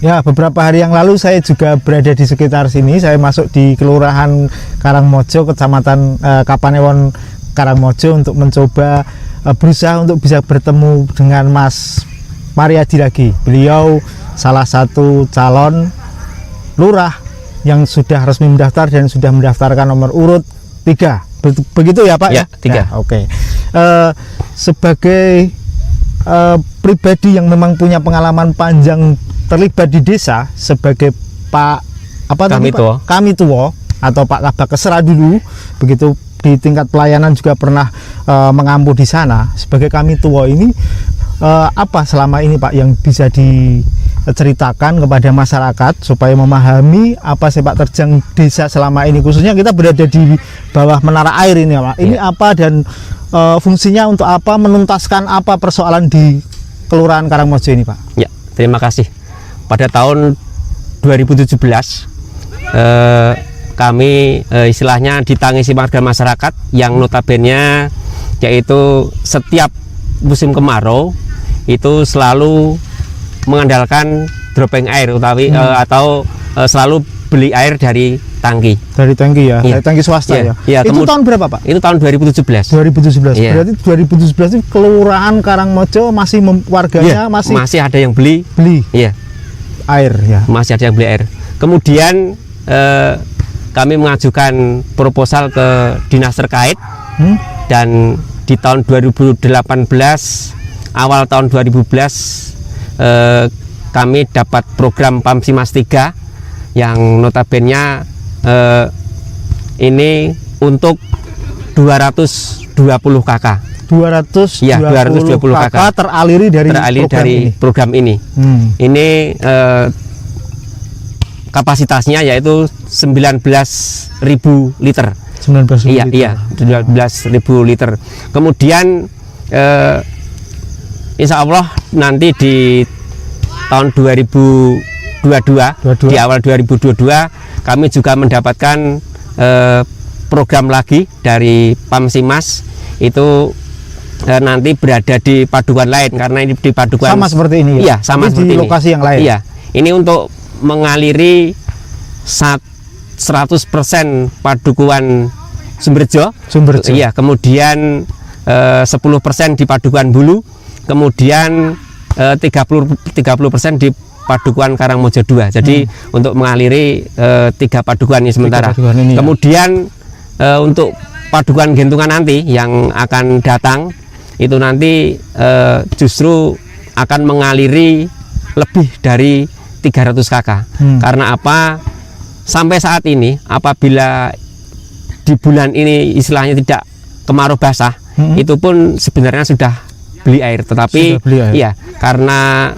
Ya, beberapa hari yang lalu saya juga berada di sekitar sini. Saya masuk di Kelurahan Karangmojo, Kecamatan Kapanewon Karangmojo untuk mencoba berusaha untuk bisa bertemu dengan Mas Mariadi lagi. Beliau salah satu calon lurah yang sudah resmi mendaftar dan sudah mendaftarkan nomor urut 3. Begitu ya Pak? Ya, 3. Nah, oke. Sebagai pribadi yang memang punya pengalaman panjang terlibat di desa sebagai Kami Tuwo atau Pak Kabak Kesera dulu, begitu di tingkat pelayanan juga pernah mengampu di sana. Sebagai Kami Tuwo ini apa selama ini Pak yang bisa diceritakan kepada masyarakat supaya memahami apa sepak terjang desa selama ini, khususnya kita berada di bawah menara air ini Pak. Ini apa dan fungsinya untuk apa, menuntaskan apa persoalan di Kelurahan Karangmojo ini Pak? Ya, terima kasih. Pada tahun 2017 kami istilahnya ditangisi warga masyarakat yang notabene yaitu setiap musim kemarau itu selalu mengandalkan dropping air atau selalu beli air dari tangki. Dari tangki ya, dari tangki swasta ya. Itu tahun berapa Pak? Itu tahun 2017. 2017. Berarti 2017 itu Kelurahan Karangmojo masih warganya masih ada yang beli. Iya. Air ya. Masih ada yang beli air. Kemudian kami mengajukan proposal ke dinas terkait dan di tahun 2018 awal tahun 2011 kami dapat program Pamsimas 3 yang notabene ini untuk 220 KK. 220 KK teraliri dari program ini. Ini kapasitasnya yaitu 19.000 liter. 19.000 liter. Iya, 19.000 liter. Kemudian insya Allah nanti di tahun 2022 di awal 2022 kami juga mendapatkan program lagi dari Pamsimas itu nanti berada di paduan lain, karena ini di paduan sama seperti ini ya? Iya, sama seperti di lokasi yang lain. Iya, ini untuk mengaliri 100% padukuan Sumberjo. Iya, kemudian 10% di padukuan Bulu, kemudian 30% di padukuan Karangmojo 2. Jadi untuk mengaliri 3 padukuan ini sementara. Kemudian untuk padukuan Gentungan nanti yang akan datang itu nanti justru akan mengaliri lebih dari 300 KK. Karena apa? Sampai saat ini apabila di bulan ini istilahnya tidak kemarau basah, itu pun sebenarnya sudah beli air, tetapi iya karena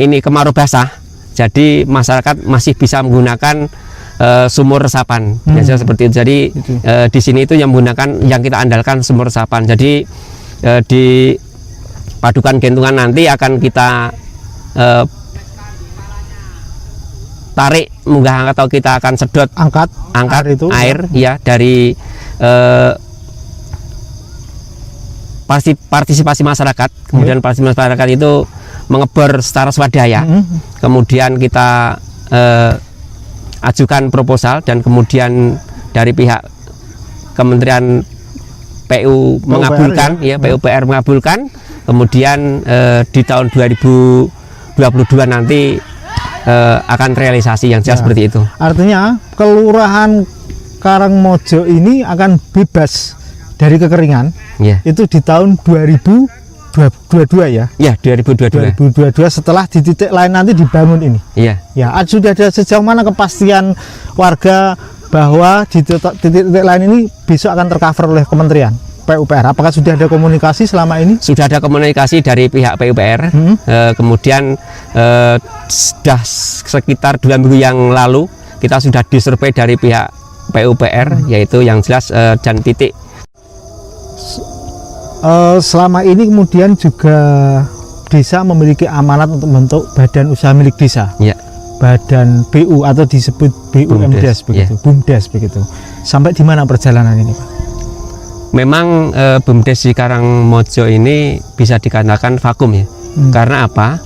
ini kemarau basah, jadi masyarakat masih bisa menggunakan sumur resapan biasa seperti itu. Jadi di sini itu yang menggunakan, yang kita andalkan sumur resapan. Jadi di padukan Gentungan nanti akan kita tarik munggah atau kita akan sedot angkat air ya dari partisipasi masyarakat. Kemudian partisipasi masyarakat itu mengebor secara swadaya. Kemudian kita ajukan proposal dan kemudian dari pihak Kementerian PU mengabulkan ya, PUPR mengabulkan. Kemudian di tahun 2022 nanti akan realisasi yang jelas seperti itu. Artinya Kelurahan Karangmojo ini akan bebas dari kekeringan. Itu di tahun 2022 ya? Ya, 2022 setelah di titik lain nanti dibangun ini. Iya. Ya, sudah ada sejauh mana kepastian warga bahwa di titik-titik lain ini besok akan tercover oleh Kementerian PUPR? Apakah sudah ada komunikasi selama ini? Sudah ada komunikasi dari pihak PUPR. Kemudian sudah sekitar 2 minggu yang lalu kita sudah disurvei dari pihak PUPR, yaitu yang jelas dan titik. Selama ini kemudian juga desa memiliki amanat untuk membentuk badan usaha milik desa. Ya. Badan BU atau disebut BUMDes begitu, BUMDes begitu. Sampai di mana perjalanan ini, Pak? Memang BUMDes di Karangmojo ini bisa dikatakan vakum ya. Karena apa?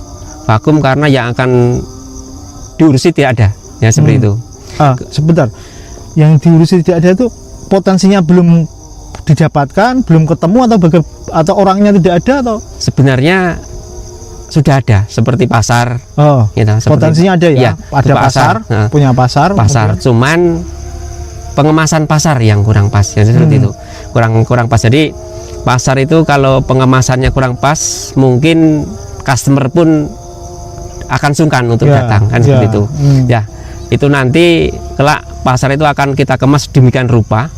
vakum karena yang akan diurusi tidak ada, ya seperti itu. Sebentar, yang diurusi tidak ada itu potensinya belum didapatkan, belum ketemu atau orangnya tidak ada atau? Sebenarnya sudah ada, seperti pasar. Gitu, potensinya ada ya, ada pasar, punya pasar. Cuman pengemasan pasar yang kurang pas, ya seperti itu, kurang pas. Jadi pasar itu kalau pengemasannya kurang pas, mungkin customer pun akan sungkan untuk datang, kan seperti itu. Ya, itu nanti kelak pasar itu akan kita kemas demikian rupa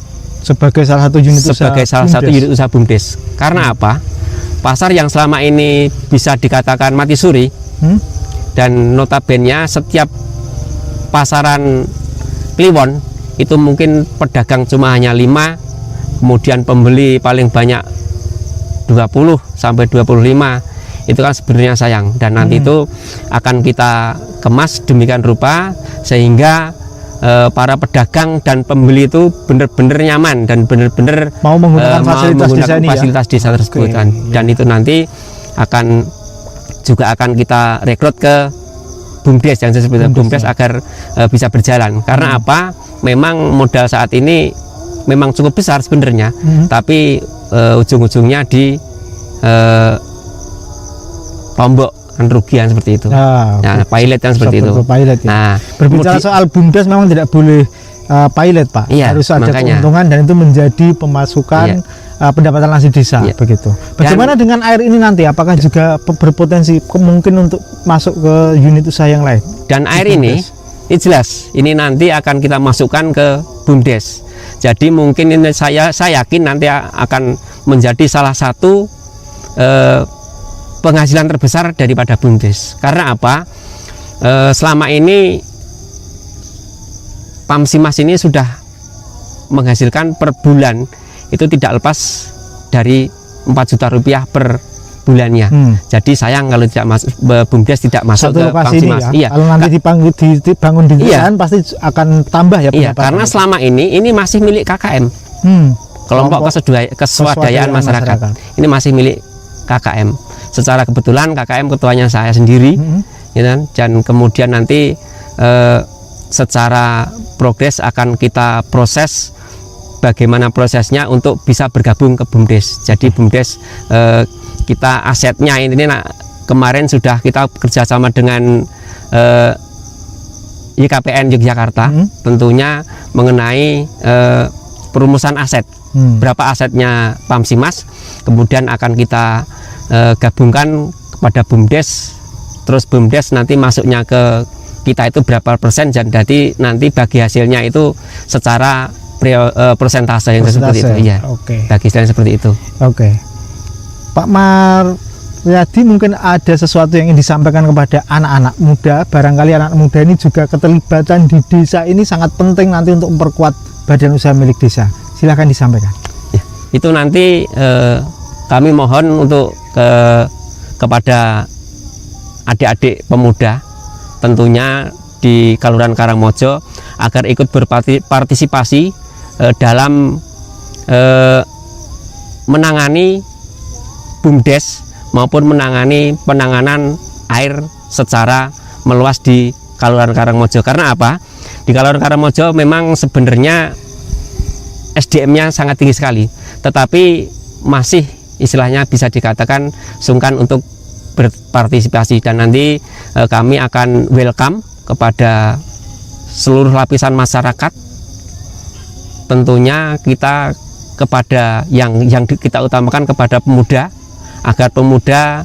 sebagai salah satu unit usaha BUMDes. Karena apa? Pasar yang selama ini bisa dikatakan mati suri, dan notabene setiap pasaran Kliwon itu mungkin pedagang cuma hanya 5, kemudian pembeli paling banyak 20 sampai 25. Itu kan sebenarnya sayang, dan nanti itu akan kita kemas demikian rupa sehingga para pedagang dan pembeli itu benar-benar nyaman dan benar-benar mau menggunakan fasilitas desa tersebut. Dan itu nanti akan kita rekrut ke BUMDes yang disebut BUMDes agar bisa berjalan. Karena apa? Memang modal saat ini memang cukup besar sebenarnya, tapi ujung-ujungnya di tombok kan rugian seperti itu. Pilot yang seperti itu. Pilot, ya. Nah, berbicara soal BUMDes memang tidak boleh pilot, Pak. Harus ada keuntungan dan itu menjadi pemasukan pendapatan langsung desa, begitu. Bagaimana dengan air ini nanti? Apakah juga berpotensi mungkin untuk masuk ke unit usaha yang lain? Dan air ini jelas, ini nanti akan kita masukkan ke BUMDes. Jadi mungkin ini saya yakin nanti akan menjadi salah satu penghasilan terbesar daripada BUMDes. Karena apa? Selama ini Pamsimas ini sudah menghasilkan per bulan itu tidak lepas dari 4 juta rupiah per bulannya. Jadi sayang kalau tidak masuk BUMDes, tidak masuk ke Pamsimas. Ya? Kalau nanti dibangun di desa pasti akan tambah ya. Iya, karena selama ini masih milik KKM. Kelompok Keswadayaan Masyarakat. Ini masih milik KKM. Secara kebetulan KKM ketuanya saya sendiri, dan kemudian nanti secara progres akan kita proses bagaimana prosesnya untuk bisa bergabung ke BUMDes. Jadi BUMDes kita asetnya ini kemarin sudah kita kerjasama dengan YKPN Yogyakarta, tentunya mengenai perumusan aset. Berapa asetnya Pamsimas, kemudian akan kita gabungkan kepada BUMDes, terus BUMDes nanti masuknya ke kita itu berapa persen, jadi nanti bagi hasilnya itu secara persentase yang seperti itu. Iya. Bagi hasilnya seperti itu. Pak Maryadi, mungkin ada sesuatu yang ingin disampaikan kepada anak-anak muda. Barangkali anak muda ini juga keterlibatan di desa ini sangat penting nanti untuk memperkuat badan usaha milik desa. Silahkan disampaikan. Ya, itu nanti kami mohon untuk kepada adik-adik pemuda tentunya di Kelurahan Karangmojo agar ikut berpartisipasi dalam menangani BUMDes maupun menangani penanganan air secara meluas di Kelurahan Karangmojo. Karena apa? Di Kelurahan Karangmojo memang sebenarnya SDM-nya sangat tinggi sekali, tetapi masih istilahnya bisa dikatakan sungkan untuk berpartisipasi, dan nanti kami akan welcome kepada seluruh lapisan masyarakat. Tentunya kita kepada yang kita utamakan kepada pemuda, agar pemuda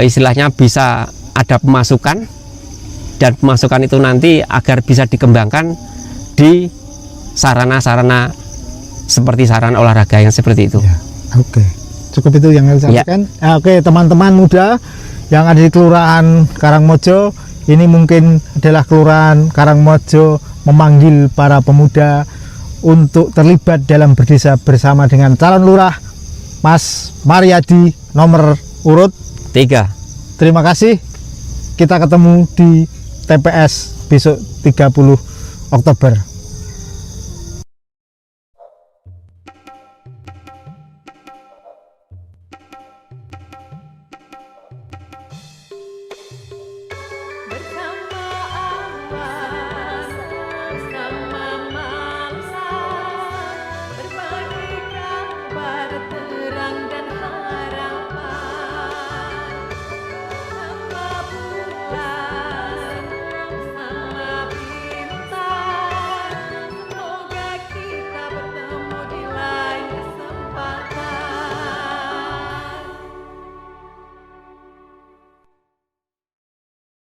istilahnya bisa ada pemasukan, dan pemasukan itu nanti agar bisa dikembangkan di sarana-sarana seperti sarana olahraga yang seperti itu. Cukup itu yang saya sampaikan. Teman-teman muda yang ada di Kelurahan Karangmojo, ini mungkin adalah Kelurahan Karangmojo memanggil para pemuda untuk terlibat dalam berdesa bersama dengan calon lurah Mas Maryadi nomor urut 3. Terima kasih. Kita ketemu di TPS besok 30 Oktober.